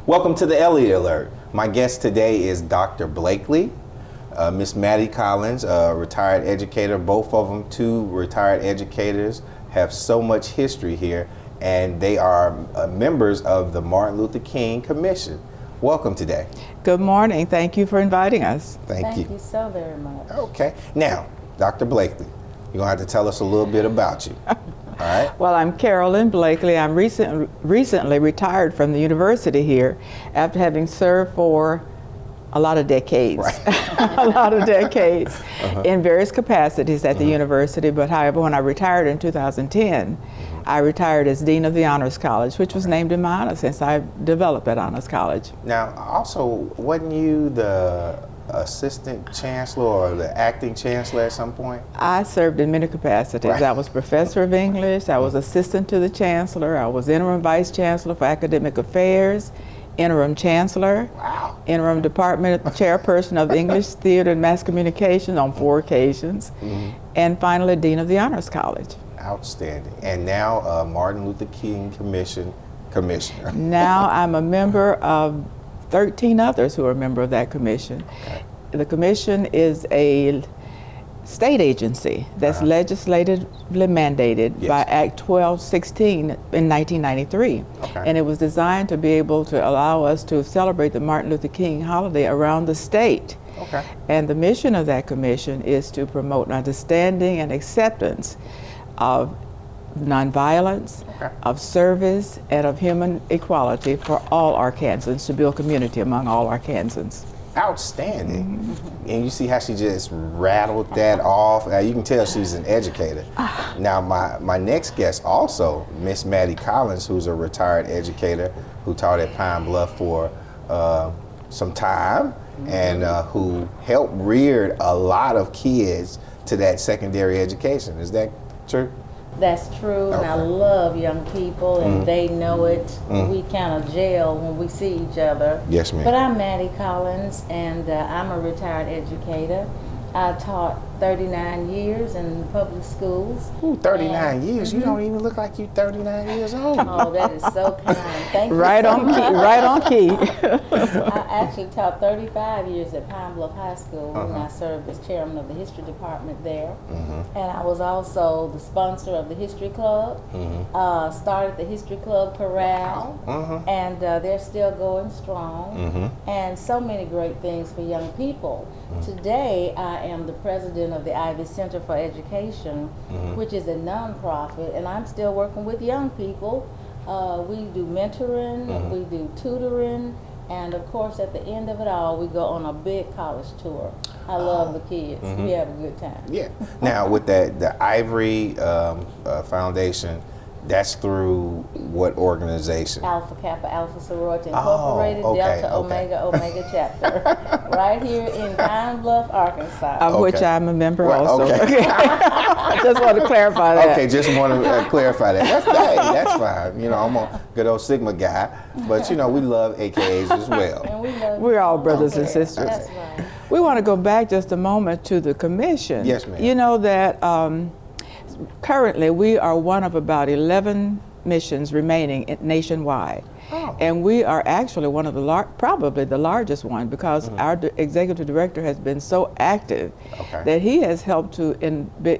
Welcome to the Elliott Alert. My guest today is Dr. Blakely, Miss Mattie Collins, a retired educator. Both of them, two retired educators, have so much history here, and they are members of the Martin Luther King Commission. Welcome today. Good morning. Thank you for inviting us. Thank you. Thank you so very much. Okay. Now, Dr. Blakely, you're going to have to tell us a little bit about you. All right. Well, I'm Carolyn Blakely. I'm recently retired from the university here after having served for a lot of decades, Right. a lot of decades in various capacities at the university. But however, when I retired in 2010, I retired as Dean of the Honors College, which was named in my honor since I developed that Honors College. Now, also, wasn't you the assistant chancellor or the acting chancellor at some point? I served in many capacities. Right. I was professor of English, I was assistant to the chancellor, I was interim vice chancellor for academic affairs, interim chancellor, Wow. interim department chairperson of English, theater, and mass communication on 4 occasions, and finally dean of the Honors College. Outstanding. And now Martin Luther King Commissioner. Now I'm a member of 13 others who are a member of that commission. Okay. The commission is a state agency that's legislatively mandated Yes. by Act 1216 in 1993. Okay. And it was designed to be able to allow us to celebrate the Martin Luther King holiday around the state. Okay. And the mission of that commission is to promote understanding and acceptance of nonviolence, of service, and of human equality for all Arkansans, to build community among all Arkansans. Outstanding. And you see how she just rattled that off. You can tell she's an educator. Now, my next guest also, Miss Mattie Collins, who's a retired educator who taught at Pine Bluff for some time and who helped rear a lot of kids to that secondary education. Is that true? That's true, and I love young people, and they know it. We kind of gel when we see each other. Yes, ma'am. But I'm Mattie Collins, and I'm a retired educator. I taught 39 years in public schools. Ooh, 39 years? You don't even look like you're 39 years old. Oh, that is so kind. Thank you Right so on key, much. right on key. I actually taught 35 years at Pine Bluff High School when I served as chairman of the history department there. And I was also the sponsor of the history club, started the history club Corral, and they're still going strong. And so many great things for young people. Today, I am the president of the Ivy Center for Education, which is a nonprofit, and I'm still working with young people. We do mentoring, we do tutoring, and of course at the end of it all we go on a big college tour. I love the kids. We have a good time. Yeah. Now with the Ivory Foundation, that's through what organization? Alpha Kappa Alpha Sorority Incorporated, okay, Delta Omega chapter, right here in Pine Bluff, Arkansas. Of which I'm a member Well, also. okay. I just want to clarify that. Okay, just want to clarify that. That's fine. You know, I'm a good old Sigma guy, but you know, we love AKAs as well. And we love We're all brothers and sisters. That's right. We want to go back just a moment to the commission. Yes, ma'am. You know that currently we are one of about 11 missions remaining nationwide. Oh. And we are actually one of the probably the largest one, because our executive director has been so active that he has helped to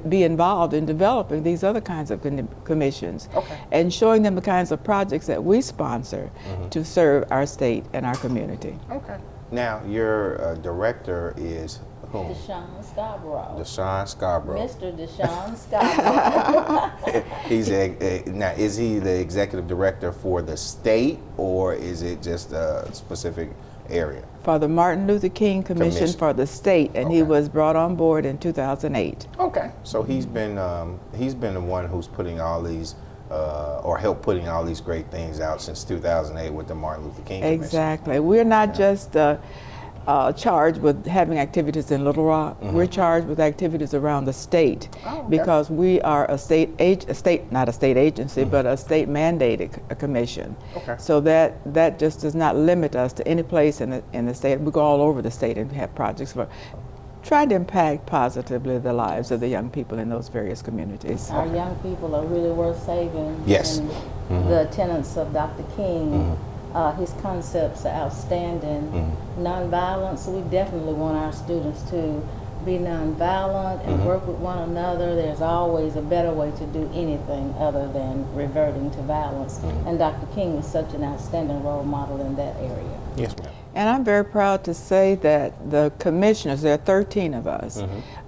be involved in developing these other kinds of commissions and showing them the kinds of projects that we sponsor to serve our state and our community. Okay. Now your director is whom? Deshaun Scarborough. Deshaun Scarborough. Mr. Deshaun Scarborough. He's now, is he the executive director for the state, or is it just a specific area? For the Martin Luther King Commission for the state, and he was brought on board in 2008. Okay, so he's been the one who's putting all these or helped putting all these great things out since 2008 with the Martin Luther King Commission. Exactly. We're not just charged with having activities in Little Rock. We're charged with activities around the state because we are not a state agency, but a state mandated commission. Okay. So that just does not limit us to any place in the state. We go all over the state and have projects for trying to impact positively the lives of the young people in those various communities. Our young people are really worth saving. Yes. And the tenets of Dr. King His concepts are outstanding. Nonviolence, we definitely want our students to be nonviolent and work with one another. There's always a better way to do anything other than reverting to violence. And Dr. King is such an outstanding role model in that area. Yes, ma'am. And I'm very proud to say that the commissioners, there are 13 of us,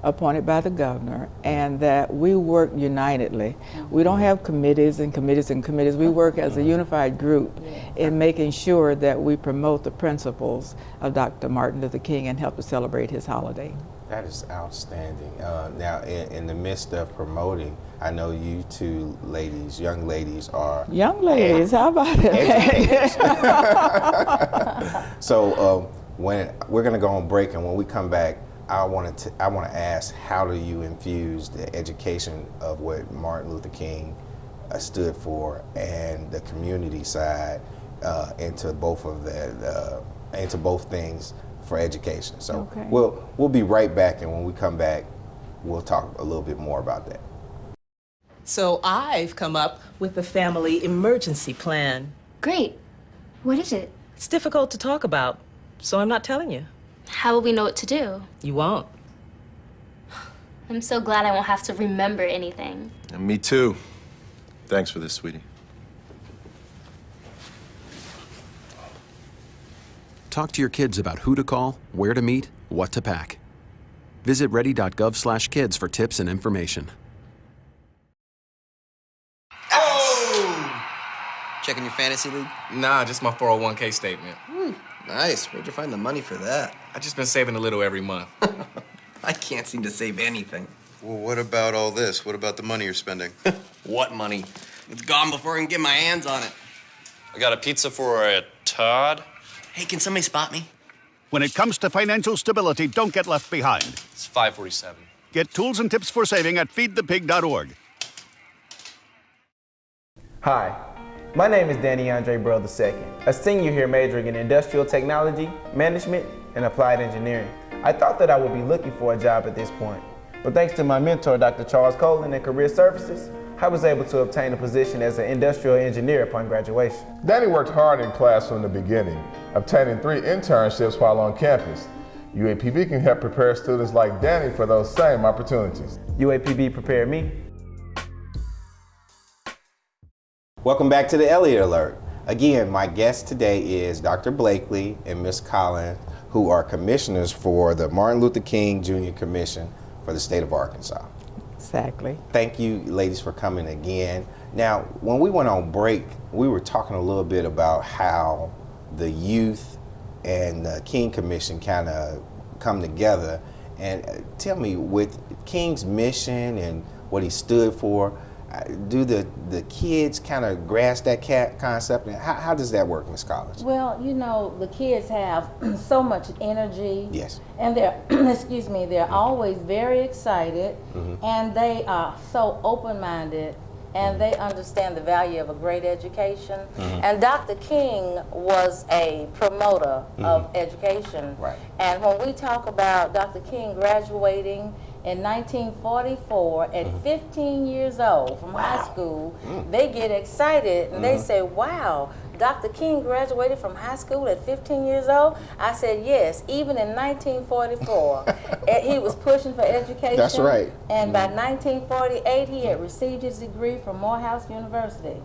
appointed by the governor, and that we work unitedly. We don't have committees and committees and committees. We work as a unified group in making sure that we promote the principles of Dr. Martin Luther King and help to celebrate his holiday. That is outstanding. Now, in the midst of promoting, I know you two ladies, young ladies, are Young ladies, how about it? So when we're going to go on break, and when we come back, I want to ask, how do you infuse the education of what Martin Luther King stood for and the community side into both of into both things for education? So we'll be right back, and when we come back, we'll talk a little bit more about that. So I've come up with the family emergency plan. Great. What is it? It's difficult to talk about, so I'm not telling you. How will we know what to do? You won't. I'm so glad I won't have to remember anything. And me too. Thanks for this, sweetie. Talk to your kids about who to call, where to meet, what to pack. Visit ready.gov/kids for tips and information. Checking your fantasy league? Nah, just my 401k statement. Nice. Where'd you find the money for that? I just been saving a little every month. I can't seem to save anything. Well, what about all this? What about the money you're spending? What money? It's gone before I can get my hands on it. I got a pizza for a Todd. Hey, can somebody spot me? When it comes to financial stability, don't get left behind. It's 547. Get tools and tips for saving at feedthepig.org. Hi, my name is Danny Andre Burrow II, a senior here majoring in industrial technology, management, and applied engineering. I thought that I would be looking for a job at this point, but thanks to my mentor, Dr. Charles Colin at Career Services, I was able to obtain a position as an industrial engineer upon graduation. Danny worked hard in class from the beginning, obtaining 3 internships while on campus. UAPB can help prepare students like Danny for those same opportunities. UAPB prepared me. Welcome back to the Elliott Alert. Again, my guest today is Dr. Blakely and Ms. Collins, who are commissioners for the Martin Luther King Jr. Commission for the state of Arkansas. Exactly. Thank you, ladies, for coming again. Now, when we went on break, we were talking a little bit about how the youth and the King Commission kind of come together. And tell me, with King's mission and what he stood for, do the kids kind of grasp that concept? And how does that work, Ms. Collins? Well, you know, the kids have so much energy. Yes. And they're, excuse me, they're always very excited, and they are so open-minded, and they understand the value of a great education. And Dr. King was a promoter of education. Right. And when we talk about Dr. King graduating in 1944 at 15 years old from high school, they get excited and they say, wow, Dr. King graduated from high school at 15 years old? I said, yes, even in 1944, he was pushing for education. That's right. And by 1948, he had received his degree from Morehouse University.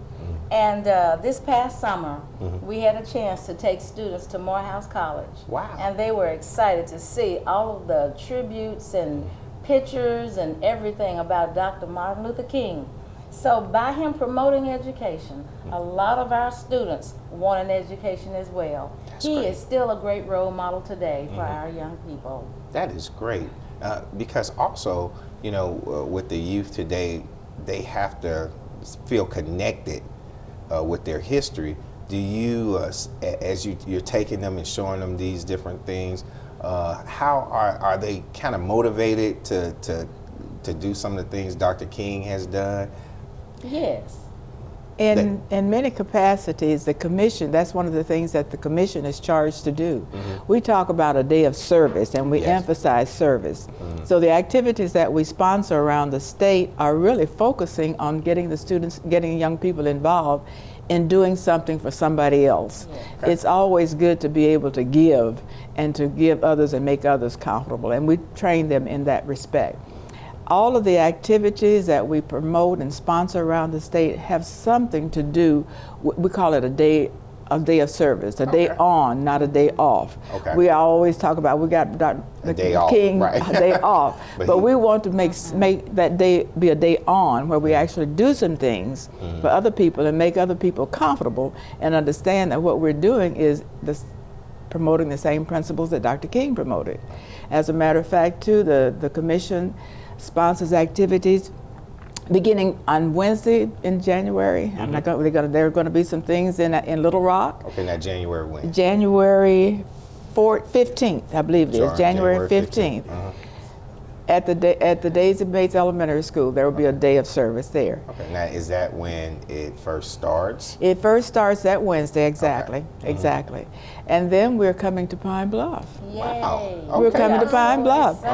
And this past summer, we had a chance to take students to Morehouse College. Wow. And they were excited to see all of the tributes and pictures and everything about Dr. Martin Luther King. So by him promoting education, a lot of our students want an education as well. He is still a great role model today for our young people. That is great. Because also, you know, with the youth today, they have to feel connected with their history. Do you, as you're taking them and showing them these different things, how are they kind of motivated to do some of the things Dr. King has done? Yes. In many capacities, the commission, that's one of the things that the commission is charged to do. We talk about a day of service, and we emphasize service. So the activities that we sponsor around the state are really focusing on getting the students, getting young people involved in doing something for somebody else. Okay. It's always good to be able to give and to give others and make others comfortable, and we train them in that respect. All of the activities that we promote and sponsor around the state have something to do, we call it a day of service, a day on, not a day off. Okay. We always talk about, we got Dr. King, right. a day off, but we want to make that day be a day on where we actually do some things for other people and make other people comfortable and understand that what we're doing is promoting the same principles that Dr. King promoted. As a matter of fact, too, the commission sponsors activities beginning on Wednesday in January. I'm not going. There are going to be some things in Little Rock. Okay, now January when? January 15th, I believe it is. January 15th. At the Daisy Bates Elementary School, there will be a day of service there. Okay, now is that when it first starts? It first starts that Wednesday, exactly, exactly. And then we're coming to Pine Bluff. Yay. Wow. We're coming to Pine Bluff.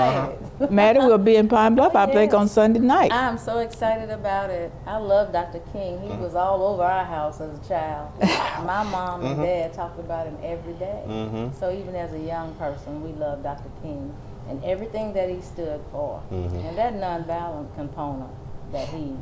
Mattie will be in Pine Bluff, I think, on Sunday night. I'm so excited about it. I love Dr. King. He was all over our house as a child. My mom and dad talked about him every day. So even as a young person, we love Dr. King and everything that he stood for. And that nonviolent component that he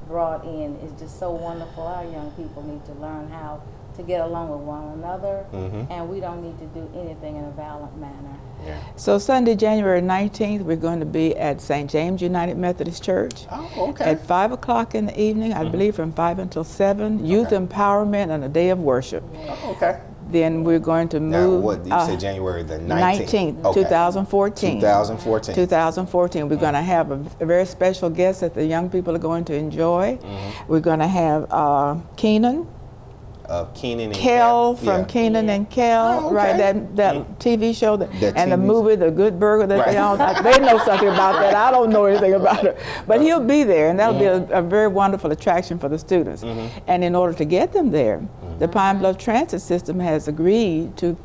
brought in is just so wonderful. Our young people need to learn how to get along with one another, and we don't need to do anything in a violent manner. Yeah. So Sunday, January 19th, we're going to be at St. James United Methodist Church at 5 o'clock in the evening, I believe from 5 until 7, youth empowerment and a day of worship. Okay. Then we're going to Now, move. what, you said January the 19th? 19th, 2014. 2014. 2014. We're going to have a very special guest that the young people are going to enjoy. We're going to have Keenan. Keenan and Kel from Keenan and Kel, right? That TV show and the movie, The Good Burger. That they know something about that. I don't know anything about it, but he'll be there, and that'll be a very wonderful attraction for the students. And in order to get them there, the Pine Bluff Transit System has agreed to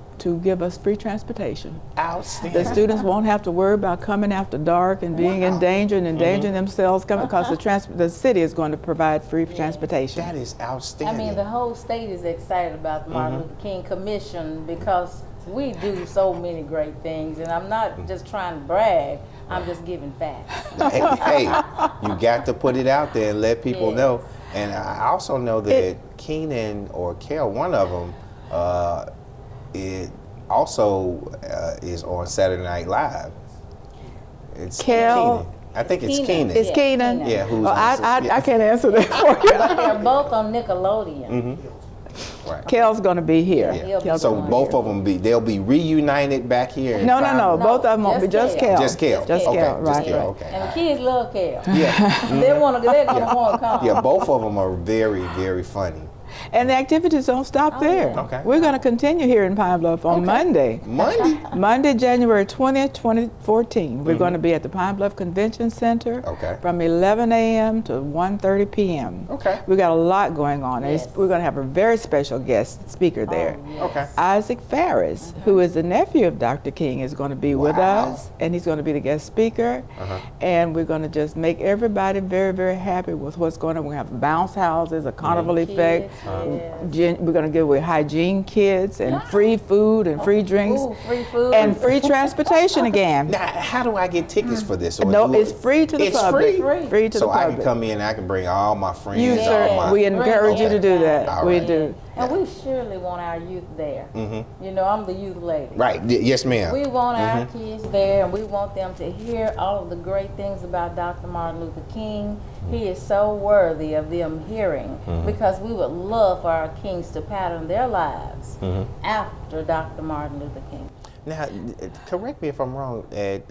give us free transportation. Outstanding. The students won't have to worry about coming after dark and being in danger and endangering themselves because the city is going to provide free transportation. That is outstanding. I mean, the whole state is excited about the Martin Luther King Commission because we do so many great things, and I'm not just trying to brag, I'm just giving facts. Hey, you got to put it out there and let people know. And I also know that Keenan or Kel, one of them, it also is on Saturday Night Live. It's Keenan. I think it's Keenan. It's Keenan. Yeah, who's I can't answer that for you. But they're both on Nickelodeon. Right. Kel's going to be here. Yeah. So both of them they'll be reunited back here. No, both of them won't be just Kel. Just Kel. Just Kel, right. Okay. And the kids love Kel. Yeah. They're gonna want to come. Yeah, both of them are very, very funny. And the activities don't stop there. Okay. We're going to continue here in Pine Bluff on Monday. Monday, January 20th, 2014. We're going to be at the Pine Bluff Convention Center from 11 a.m. to 1:30 p.m. Okay. We got a lot going on. And we're going to have a very special guest speaker there. Okay. Isaac Ferris, who is the nephew of Dr. King, is going to be with us, and he's going to be the guest speaker. And we're going to just make everybody very, very happy with what's going on. We're going to have bounce houses, a carnival effect. We're going to give away hygiene kits and free food and free drinks. Free food. And free transportation again. Now, how do I get tickets for this? No, it's free to the public. Free? Free to the public. So I can come in and I can bring all my friends. You, sir, we encourage you to do that. We do. And we surely want our youth there. You know, I'm the youth lady. Right. Yes, ma'am. We want our kids there, and we want them to hear all of the great things about Dr. Martin Luther King. He is so worthy of them hearing, because we would love for our kings to pattern their lives after Dr. Martin Luther King. Now, correct me if I'm wrong,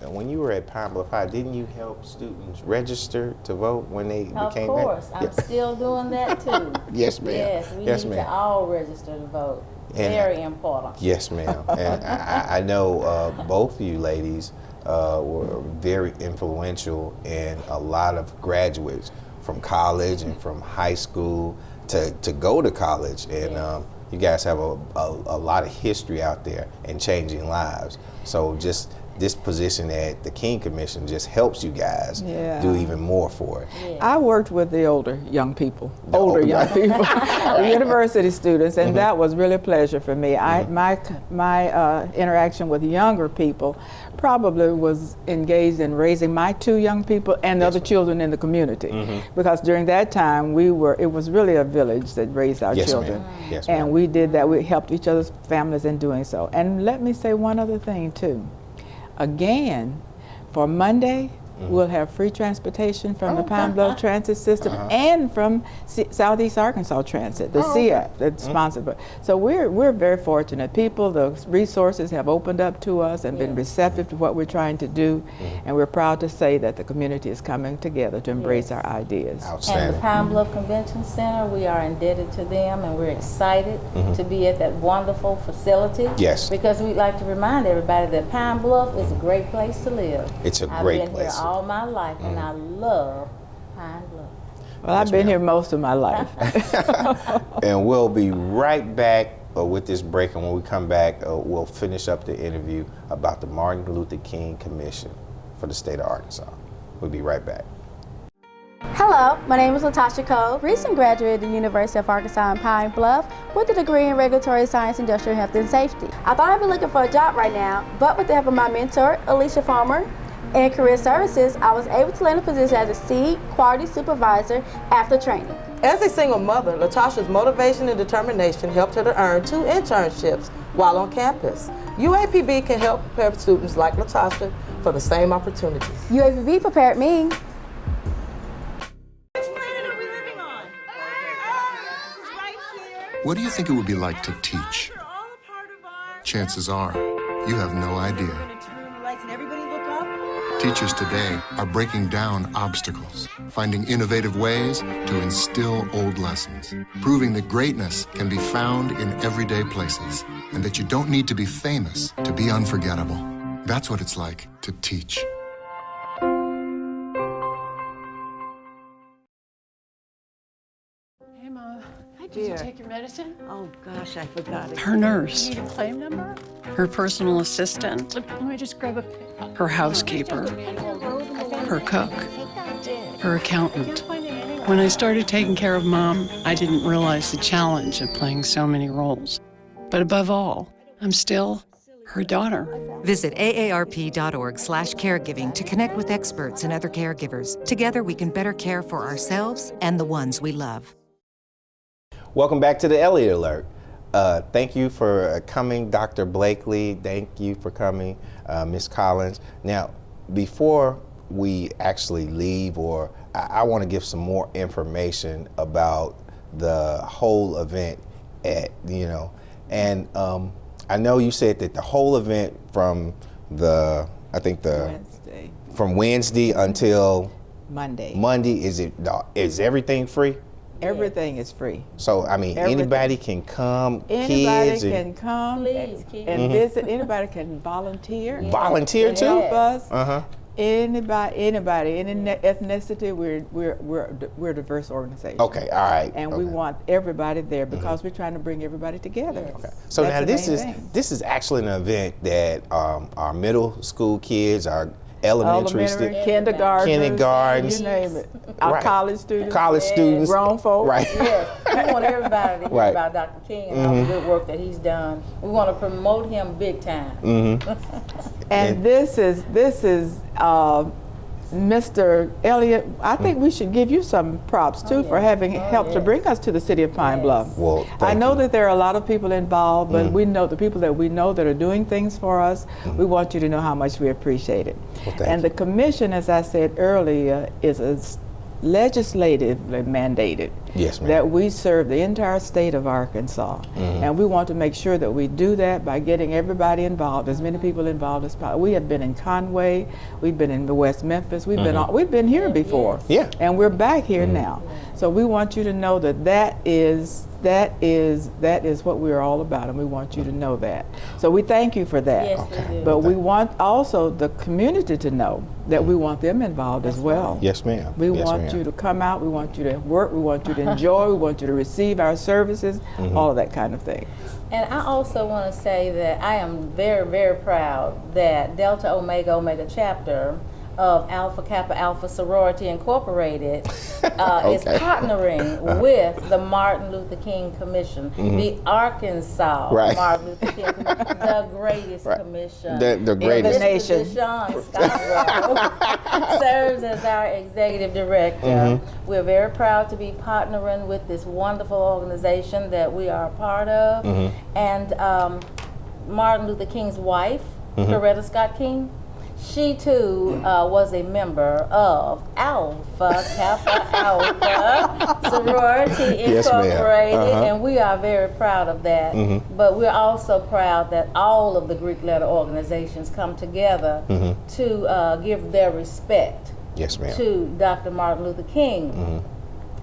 when you were at Pine Bluff High, didn't you help students register to vote when they became? Of course. I'm still doing that too. Yes, ma'am. Yes, we need to all register to vote. And very important. Yes, ma'am. And I know both of you ladies were very influential in a lot of graduates from college and from high school to go to college. And you guys have a lot of history out there and changing lives. So just this position at the King Commission just helps you guys do even more for it. I worked with the older young people, the university students, and that was really a pleasure for me. My interaction with younger people probably was engaged in raising my 2 young people and the other children in the community, because during that time it was really a village that raised our children. Yes, and we did that. We helped each other's families in doing so. And let me say one other thing too. Again, for Monday, we'll have free transportation from the Pine Bluff Transit System and from Southeast Arkansas Transit, the CF that's sponsored. So we're very fortunate. People, the resources have opened up to us and been receptive to what we're trying to do, and we're proud to say that the community is coming together to embrace our ideas. And the Pine Bluff Convention Center, we are indebted to them, and we're excited to be at that wonderful facility. Yes. Because we'd like to remind everybody that Pine Bluff is a great place to live. It's a great place. I've been here all my life, and I love Pine Bluff. Well, I've been here most of my life. And we'll be right back with this break, and when we come back, we'll finish up the interview about the Martin Luther King Commission for the state of Arkansas. We'll be right back. Hello, my name is Latasha Cole, recent graduate of the University of Arkansas in Pine Bluff with a degree in Regulatory Science, Industrial Health, and Safety. I thought I'd be looking for a job right now, but with the help of my mentor, Alicia Farmer, and Career Services, I was able to land a position as a seed quality supervisor after training. As a single mother, Latasha's motivation and determination helped her to earn 2 internships while on campus. UAPB can help prepare students like Latasha for the same opportunities. UAPB prepared me. What do you think it would be like to teach? Chances are, you have no idea. Teachers today are breaking down obstacles, finding innovative ways to instill old lessons, proving that greatness can be found in everyday places, and that you don't need to be famous to be unforgettable. That's what it's like to teach. Hey, Mom. Did you take your medicine? Oh, gosh, I forgot it. Her nurse. You need a claim number? Her personal assistant. Let me just grab a pen. Her housekeeper. Her cook. Her accountant. When I started taking care of Mom, I didn't realize the challenge of playing so many roles. But above all, I'm still her daughter. Visit aarp.org/caregiving to connect with experts and other caregivers. Together, we can better care for ourselves and the ones we love. Welcome back to the Elliott Alert. Thank you for coming, Dr. Blakely. Thank you for coming, Ms. Collins. Now, before we actually leave, or I want to give some more information about the whole event I know you said that the whole event from from Wednesday until Monday. Is everything free? Everything is free. So, I mean, anybody can come, anybody kids. can come and visit. Anybody can volunteer. Volunteer too? Help us. Anybody, any ethnicity, we're a diverse organization. Okay, all right. And we want everybody there because we're trying to bring everybody together. Okay. So now this is actually an event that our middle school kids, our elementary kindergartens, you name it. Our college students, grown folks. Right. Yes, we want everybody to hear about Dr. King and all the good work that he's done. We want to promote him big time. And this is Mr. Elliott. I think we should give you some props too for having helped to bring us to the city of Pine Bluff. Well, I know that there are a lot of people involved, but we know the people that we know that are doing things for us. We want you to know how much we appreciate it. Well, and the commission, as I said earlier, is legislatively mandated that we serve the entire state of Arkansas. And we want to make sure that we do that by getting everybody involved, as many people involved as possible. We have been in Conway, we've been in West Memphis, we've been here before. And we're back here now. So we want you to know that that is that is what we're all about, and we want you to know that. So we thank you for that. Yes, we do. But we want also the community to know that we want them involved as well. Yes, ma'am. We Yes, want ma'am. you to come out, we want you to work, we want you to enjoy, we want you to receive our services, all of that kind of thing. And I also want to say that I am very, very proud that Delta Omega Omega chapter of Alpha Kappa Alpha Sorority Incorporated is partnering with the Martin Luther King Commission, the Arkansas Martin Luther King Commission, the greatest commission the greatest. in the nation. Deshaun Scarborough serves as our executive director. We're very proud to be partnering with this wonderful organization that we are a part of. And Martin Luther King's wife, Coretta Scott King, she too was a member of Alpha Kappa Alpha Sorority Incorporated, and we are very proud of that. But we're also proud that all of the Greek letter organizations come together to give their respect to Dr. Martin Luther King.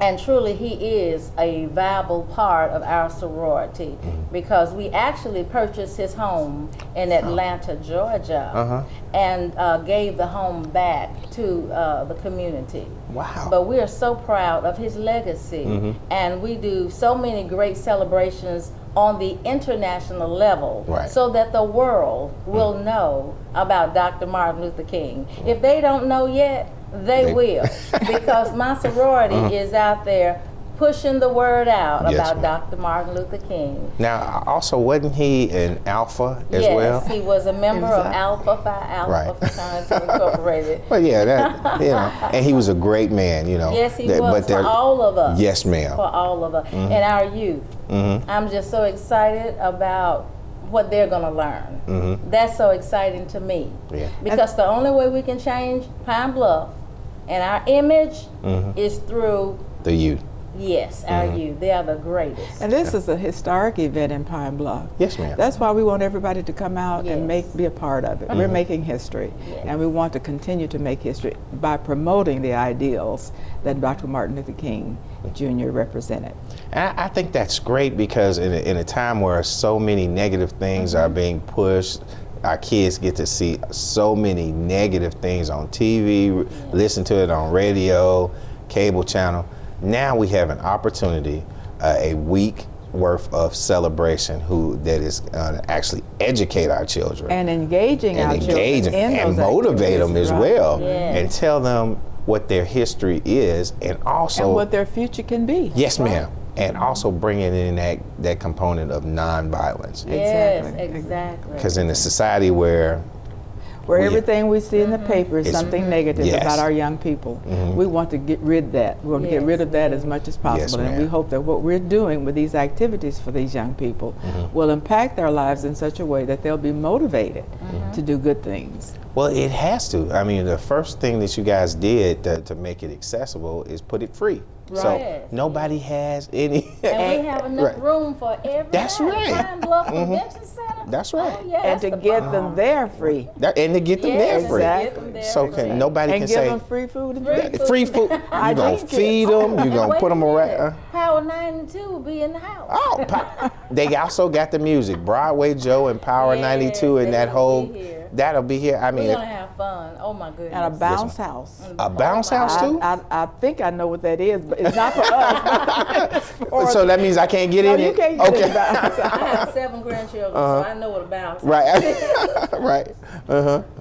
And truly, he is a viable part of our sorority because we actually purchased his home in Atlanta, Georgia, and gave the home back to the community. Wow. But we are so proud of his legacy, and we do so many great celebrations on the international level so that the world will know about Dr. Martin Luther King. If they don't know yet, they will, because my sorority is out there pushing the word out about Dr. Martin Luther King. Now, also, wasn't he an Alpha as well? Yes, he was a member of Alpha Phi Alpha Fraternity Incorporated. Well, yeah, that, you know, and he was a great man, you know. Yes, he was, for all of us. Yes, ma'am. For all of us, and our youth. I'm just so excited about what they're going to learn. That's so exciting to me. Because the only way we can change Pine Bluff and our image is through the youth. Yes, our youth. They are the greatest. And this is a historic event in Pine Bluff. Yes, ma'am. That's why we want everybody to come out and be a part of it. We're making history, and we want to continue to make history by promoting the ideals that Dr. Martin Luther King Jr. represented. And I think that's great because in a time where so many negative things are being pushed, our kids get to see so many negative things on TV, listen to it on radio, cable channel. Now we have an opportunity, a week worth of celebration that is actually educate our children. And engaging our children and motivate them as well. And tell them what their history is and also and what their future can be. Yes, ma'am. And also bringing in that component of nonviolence. Yes, exactly. Because in a society where everything we see in the paper is something negative about our young people, we want to get rid of that. We want to get rid of that as much as possible. And we hope that what we're doing with these activities for these young people will impact their lives in such a way that they'll be motivated to do good things. Well, it has to. I mean, the first thing that you guys did to make it accessible is put it free. So nobody has any. And we have enough room for everybody. That's right. Pine Bluff Convention Center. That's right. Oh, yeah, and to get them there free. And to get them there free. Exactly. So nobody and can give say them free food. Free food. You're gonna feed them. You're gonna put them around. Power 92 will be in the house. Oh, they also got the music. Broadway Joe and Power 92 and that whole. That'll be here. I mean, we're gonna have fun. Oh my goodness. And a bounce house. A bounce house too? I think I know what that is, but it's not for us. So that means I can't get in you it? Can't get in the bounce house. I have 7 grandchildren, so I know what a bounce house is. Right.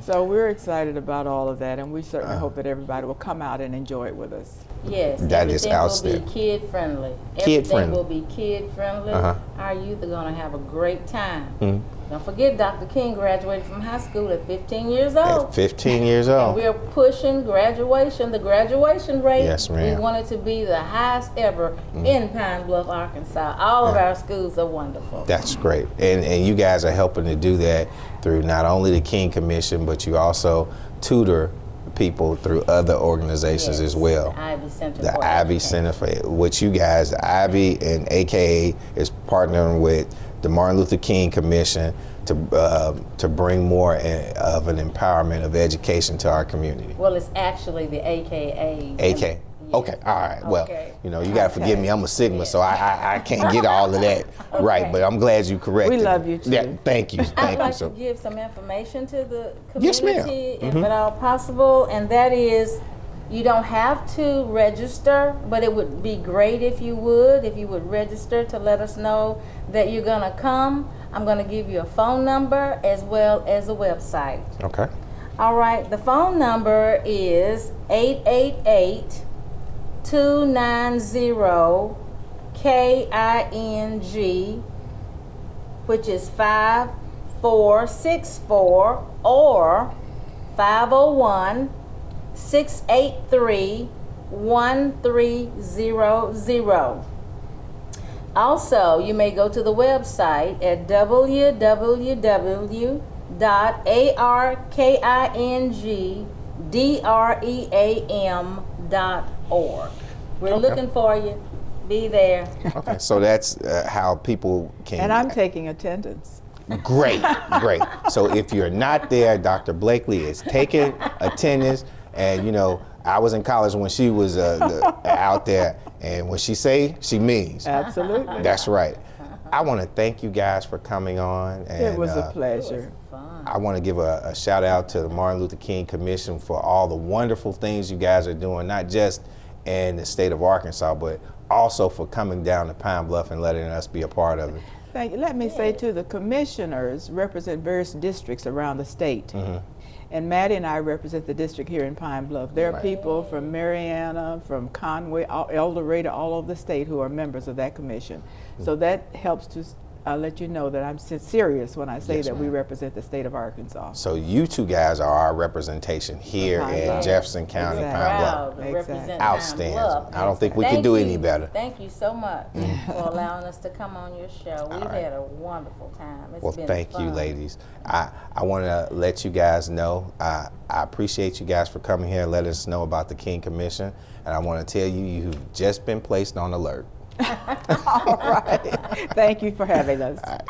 So we're excited about all of that, and we certainly hope that everybody will come out and enjoy it with us. Yes, that is outstanding. Everything will be kid friendly. Everything will be kid friendly. Our youth are going to have a great time. Don't forget, Dr. King graduated from high school at 15 years old. At 15 years old. And we're pushing graduation, the graduation rate. Yes, ma'am. We want it to be the highest ever in Pine Bluff, Arkansas. All of our schools are wonderful. That's great. And you guys are helping to do that through not only the King Commission, but you also tutor people through other organizations as well. The Ivy Center. The Ivy Center for which you guys, the Ivy and AKA is partnering with the Martin Luther King Commission to bring more of an empowerment of education to our community. Well, it's actually the AKA. AK. Okay, all right. Well, Okay. you know, you gotta forgive me. I'm a Sigma, so I can't get all of that right. But I'm glad you corrected. We love you too. Yeah, thank you. I'd Thank you. like So, to give some information to the Yes, ma'am. community, if Mhm. at all possible, and that is, you don't have to register, but it would be great if you would register to let us know that you're gonna come. I'm gonna give you a phone number as well as a website. okay. All right, the phone number is 888-290-KING, which is 5464, or 501-683-1300. Also, you may go to the website at www.arkingdream.org. We're looking for you. Be there. Okay, so that's how people can. And I'm taking attendance. Great, great. So if you're not there, Dr. Blakely is taking attendance. And you know, I was in college when she was out there, and when she say, she means. Absolutely. That's right. I want to thank you guys for coming on. And, It was a pleasure. I want to give a shout out to the Martin Luther King Commission for all the wonderful things you guys are doing, not just in the state of Arkansas, but also for coming down to Pine Bluff and letting us be a part of it. Thank you. Let me say too, the commissioners represent various districts around the state. And Mattie and I represent the district here in Pine Bluff. There are people from Mariana, from Conway, El Dorado, all over the state who are members of that commission. So that helps to let you know that I'm serious when I say Yes, that we ma'am. represent the state of Arkansas. So you two guys are our representation here Pine in Bluff. Jefferson County, Exactly. Pine Bluff. Proud to represent Outstanding. Pine Bluff. I don't think we Thank could do you. any better. Thank you so much for allowing us to come on your show. We've right. had a wonderful time. It's Well, been thank you, fun. ladies. I want to let you guys know, I appreciate you guys for coming here and letting us know about the King Commission. And I want to tell you, you've just been placed on alert. All right. Thank you for having us. All right.